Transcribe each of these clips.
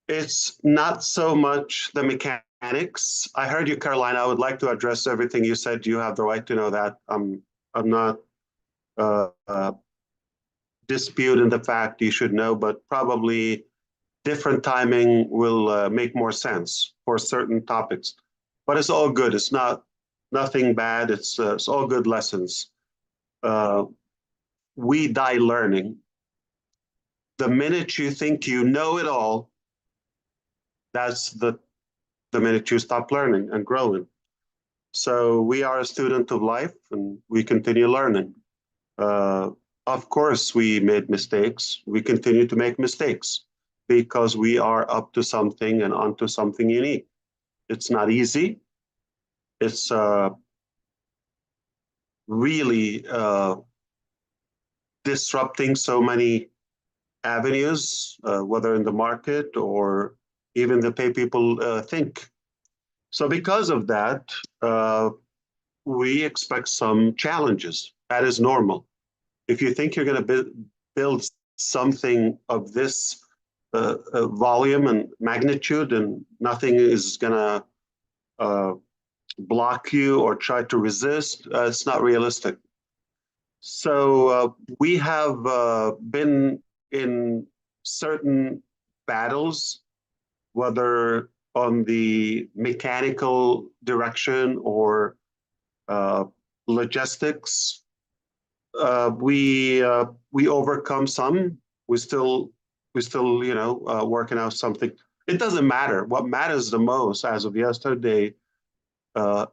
It's not so much the mechanics. I heard you, Caroline. I would like to address everything you said. You have the right to know that. I'm not uh, uh, disputing the fact you should know, but probably different timing will make more sense for certain topics. But it's all good. It's not nothing bad. It's all good lessons. Uh, we die learning. The minute you think you know it all, that's the minute you stop learning and growing. So we are a student of life and we continue learning. Uh, of course, we made mistakes. We continue to make mistakes because we are up to something and onto something unique. It's not easy. It's really disrupting so many avenues, whether in the market or even the way people think. So because of that, we expect some challenges. That is normal. If you think you're going to build something of this volume and magnitude, and nothing is going to block you or try to resist, it's not realistic. So we have been in certain battles, whether on the mechanical direction or logistics. We overcome some. We still working out something. It doesn't matter. What matters the most, as of yesterday,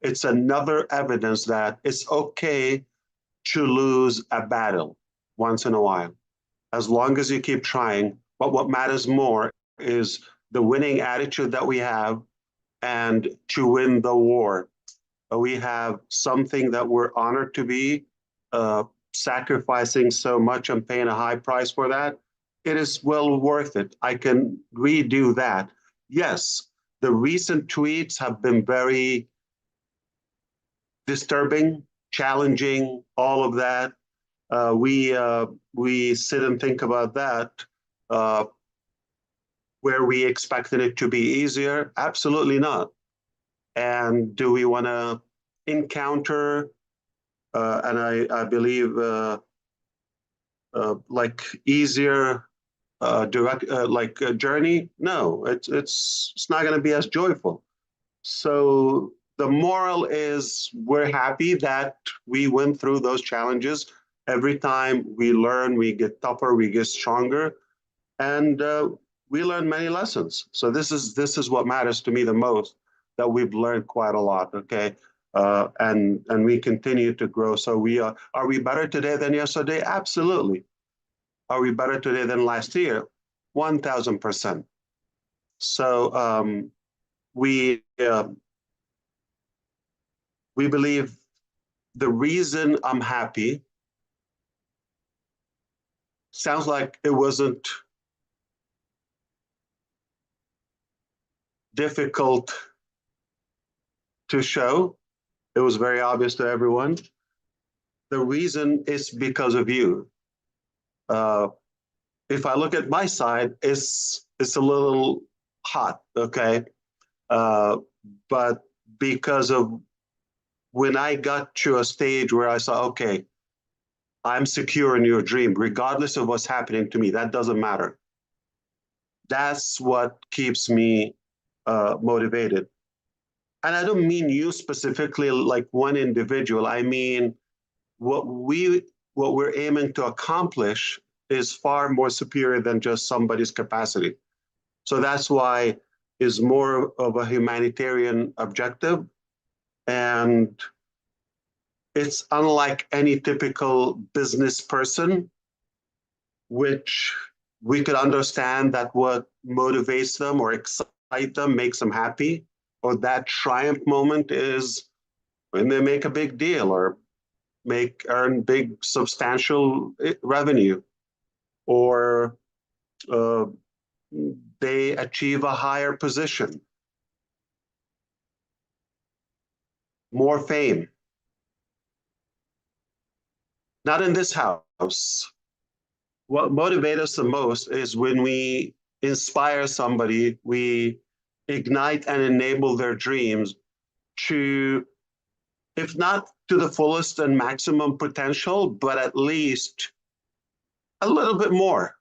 it's another evidence that it's okay to lose a battle once in a while, as long as you keep trying. But what matters more is the winning attitude that we have and to win the war. We have something that we're honored to be uh, sacrificing so much and paying a high price for that. It is well worth it. I can redo that. Yes, the recent tweets have been very disturbing, challenging, all of that. We sit and think about that. Uh, where we expected it to be easier? Absolutely not. And do we want to encounter, and I believe, like easier direct like journey? No, it's not going to be as joyful. So the moral is we're happy that we went through those challenges. Every time we learn, we get tougher, we get stronger, and we learn many lessons. So this is what matters to me the most. That we've learned quite a lot. Okay. And we continue to grow. So we are we better today than yesterday? Absolutely. Are we better today than last year? 1,000%. So we believe the reason I'm happy sounds like it wasn't difficult to show. It was very obvious to everyone. The reason is because of you. Uh, if I look at my side, it's a little hot, okay? Uh, but because of when I got to a stage where I saw, okay, I'm secure in your dream, regardless of what's happening to me, that doesn't matter. That's what keeps me motivated. And I don't mean you specifically like one individual. I mean what we're aiming to accomplish is far more superior than just somebody's capacity. So that's why is more of a humanitarian objective, and it's unlike any typical business person, which we could understand that what motivates them or excite them, makes them happy, or that triumph moment is when they make a big deal or earn big substantial revenue, or uh, they achieve a higher position, more fame. Not in this house. What motivates us the most is when we inspire somebody, we ignite and enable their dreams to, if not to the fullest and maximum potential, but at least a little bit more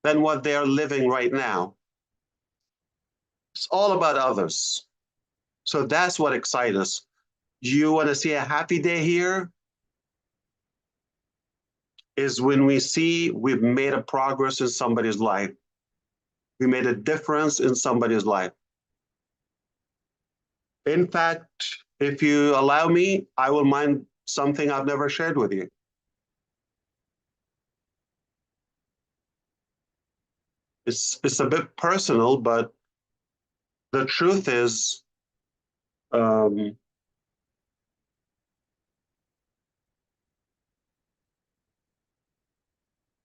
than what they are living right now. It's all about others. So that's what excites us. You want to see a happy day here? Is when we see we've made a progress in somebody's life. We made a difference in somebody's life. In fact, if you allow me, I will mind something I've never shared with you. It's a bit personal, but the truth is,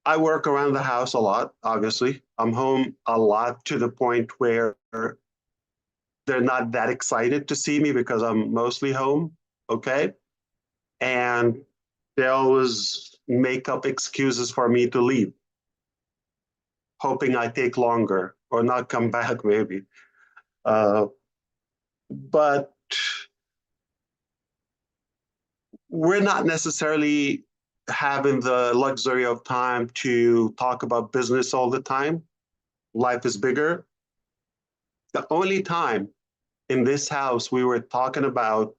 I work around the house a lot, obviously. I'm home a lot to the point where they're not that excited to see me because I'm mostly home, okay? And they always make up excuses for me to leave, hoping I take longer or not come back, maybe. But we're not necessarily having the luxury of time to talk about business all the time. Life is bigger. The only time in this house we were talking about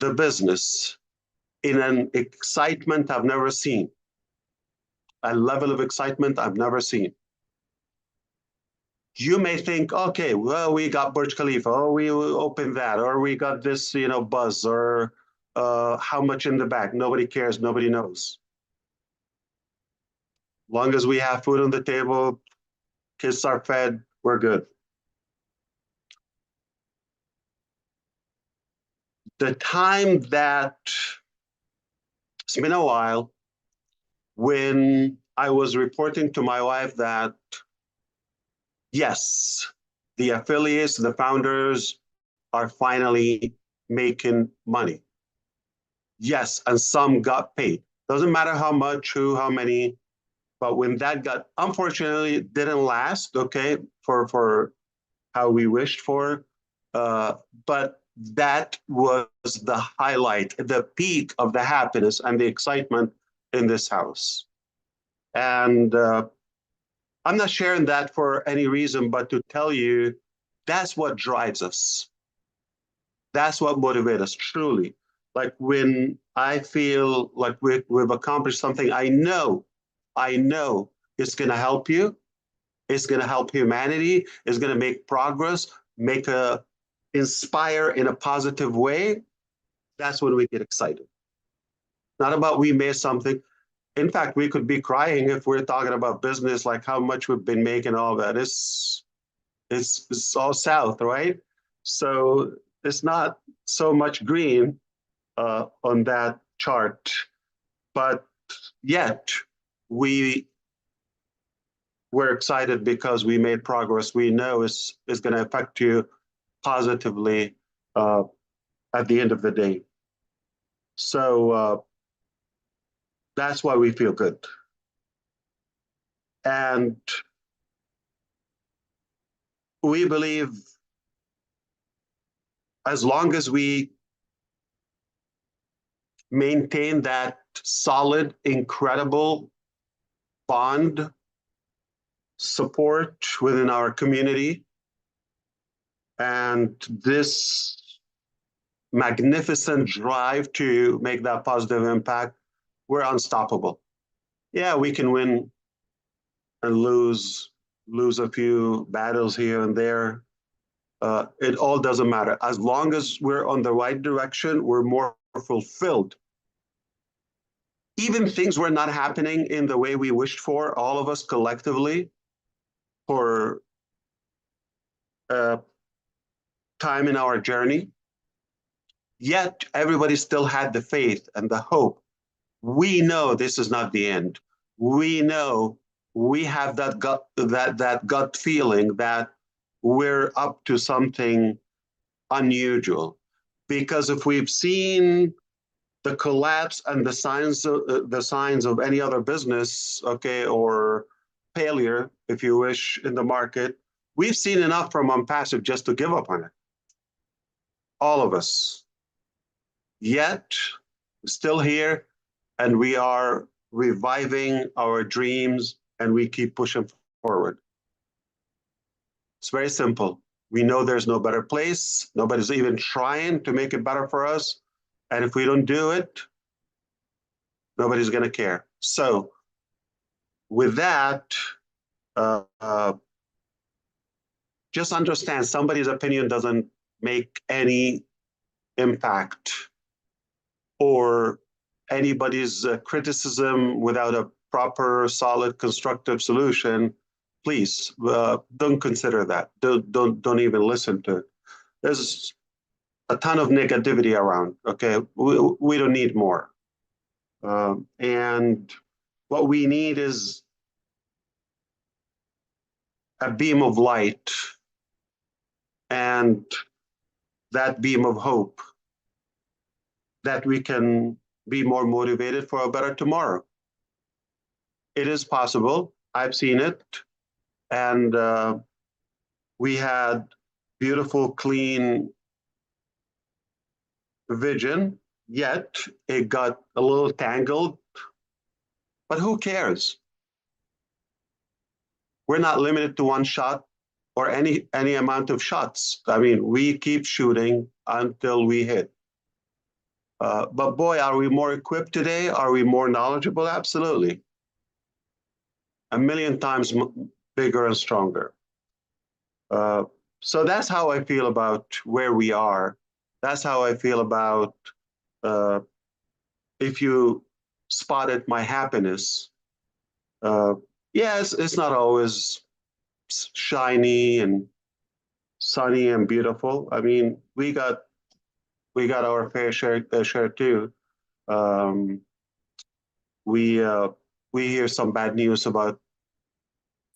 the business in an excitement I've never seen, a level of excitement I've never seen. You may think, okay, well, we got Burj Khalifa, oh, we opened that, or we got this, buzz, or how much in the back. Nobody cares, nobody knows. Long as we have food on the table, kids are fed, we're good. The time that, it's been a while, when I was reporting to my wife that, yes, the affiliates, the founders are finally making money. Yes, and some got paid. Doesn't matter how much, who, how many, but when that got, unfortunately, it didn't last, okay, for how we wished for, but that was the highlight, the peak of the happiness and the excitement in this house. And I'm not sharing that for any reason, but to tell you, that's what drives us. That's what motivates us, truly. Like when I feel like we've accomplished something, I know it's going to help you. It's going to help humanity. It's going to make progress, inspire in a positive way. That's when we get excited. Not about we made something. In fact, we could be crying if we're talking about business, like how much we've been making, all that. It's all south, right? So it's not so much green on that chart, but yet we're excited because we made progress. We know it's going to affect you positively at the end of the day. So that's why we feel good. And we believe as long as we maintain that solid, incredible bond support within our community and this magnificent drive to make that positive impact, we're unstoppable. Yeah, we can win and lose a few battles here and there. It all doesn't matter. As long as we're on the right direction, we're more fulfilled. Even things were not happening in the way we wished for, all of us collectively, for time in our journey. Yet everybody still had the faith and the hope. We know this is not the end. We know we have that gut feeling that we're up to something unusual. Because if we've seen the collapse and the signs of any other business, okay, or failure, if you wish, in the market, we've seen enough from OnPassive just to give up on it. All of us. Yet, still here, and we are reviving our dreams, and we keep pushing forward. It's very simple. We know there's no better place. Nobody's even trying to make it better for us. And if we don't do it, nobody's going to care. So with that, just understand somebody's opinion doesn't make any impact, or anybody's criticism without a proper, solid, constructive solution. Please don't consider that. Don't even listen to it. There's a ton of negativity around. Okay, we don't need more. And what we need is a beam of light, and that beam of hope, that we can be more motivated for a better tomorrow. It is possible. I've seen it. And we had beautiful, clean vision, yet it got a little tangled. But who cares? We're not limited to one shot or any amount of shots. I mean, we keep shooting until we hit. But boy, are we more equipped today? Are we more knowledgeable? Absolutely. A million times bigger and stronger. So that's how I feel about where we are. That's how I feel about if you spotted my happiness. Yes, it's not always shiny and sunny and beautiful. I mean, we got our fair share too. We hear some bad news about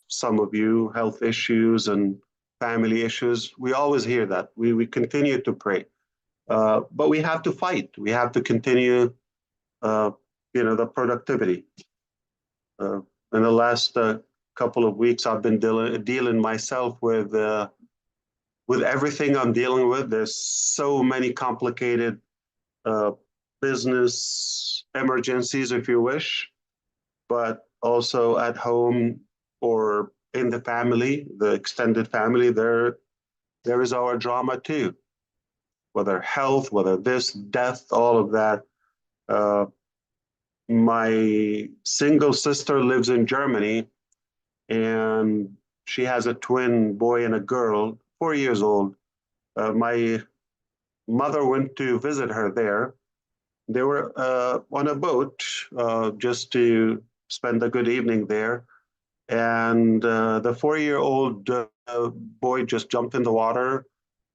some of you, health issues and family issues. We always hear that. We continue to pray, but we have to fight. We have to continue, the productivity. In the last couple of weeks, I've been dealing myself with everything I'm dealing with. There's so many complicated business emergencies, if you wish, but also at home or in the family, the extended family, there is our drama too. Whether health, whether this, death, all of that. My single sister lives in Germany, and she has a twin boy and a girl, 4 years old. My mother went to visit her there. They were on a boat just to spend a good evening there. And the 4-year-old boy just jumped in the water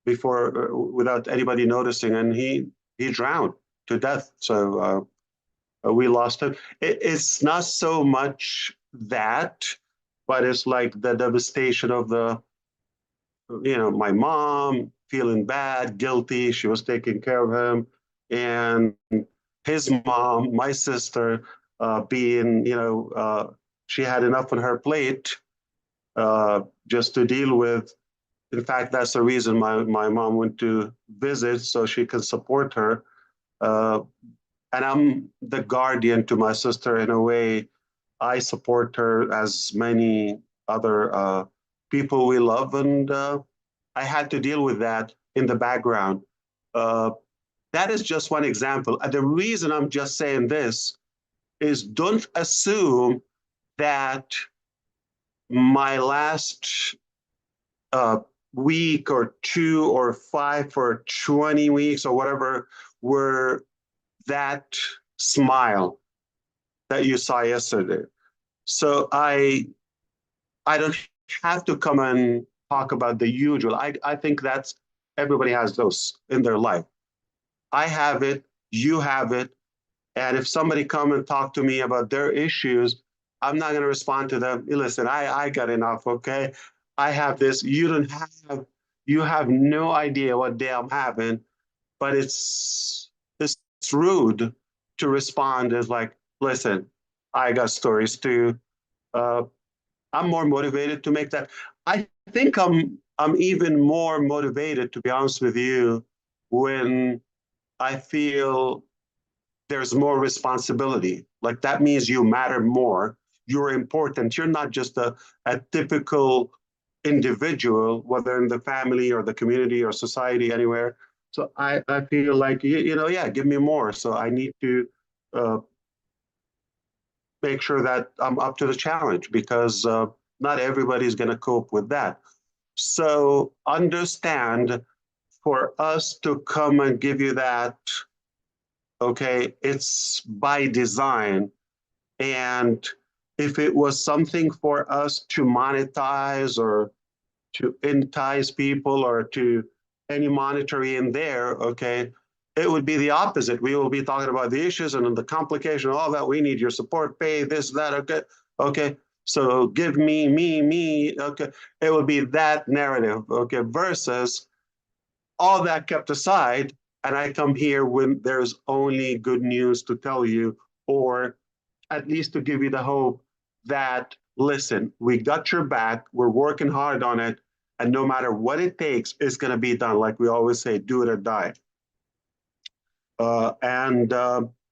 without anybody noticing, and he drowned to death. So we lost him. It's not so much that, but it's like the devastation of my mom feeling bad, guilty. She was taking care of him, and his mom, my sister, being, she had enough on her plate just to deal with. In fact, that's the reason my mom went to visit, so she can support her. And I'm the guardian to my sister in a way. I support her as many other people we love, and I had to deal with that in the background. That is just one example. And the reason I'm just saying this is, don't assume that my last week or 2 or 5 or 20 weeks or whatever were that smile that you saw yesterday. So I don't have to come and talk about the usual. I think that's, everybody has those in their life. I have it, you have it. And if somebody come and talk to me about their issues, I'm not going to respond to them. Listen, I got enough, okay? I have this. You have no idea what day I'm having, but it's rude to respond is like, listen, I got stories too. I'm more motivated to make that. I think I'm even more motivated, to be honest with you, when I feel there's more responsibility. Like that means you matter more. You're important. You're not just a typical individual, whether in the family or the community or society, anywhere. So I feel like, yeah, give me more. So I need to uh, make sure that I'm up to the challenge because not everybody's going to cope with that. So understand, for us to come and give you that, okay, it's by design. And if it was something for us to monetize or to entice people or to any monetary in there, okay, it would be the opposite. We will be talking about the issues and the complication, all that. We need your support, pay this, that, okay, okay. So give me, okay. It would be that narrative, okay, versus all that kept aside, and I come here when there's only good news to tell you, or at least to give you the hope that, listen, we got your back, we're working hard on it, and no matter what it takes, it's going to be done. Like we always say, do it or die. And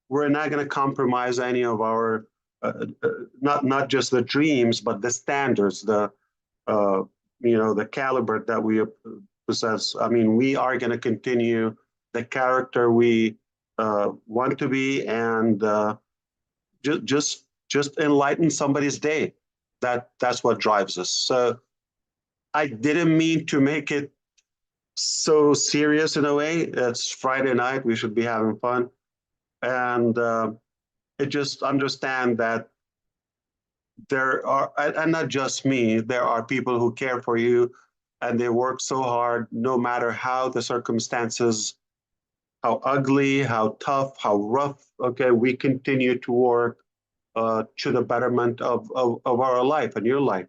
we're not going to compromise any of our, not just the dreams, but the standards, uh, the caliber that we possess. I mean, we are going to continue the character we want to be, and just enlighten somebody's day. That's what drives us. So I didn't mean to make it so serious in a way. It's Friday night. We should be having fun, and it just understand that there are, and not just me, there are people who care for you and they work so hard, no matter how the circumstances, how ugly, how tough, how rough. Okay, we continue to work to the betterment of our life and your life.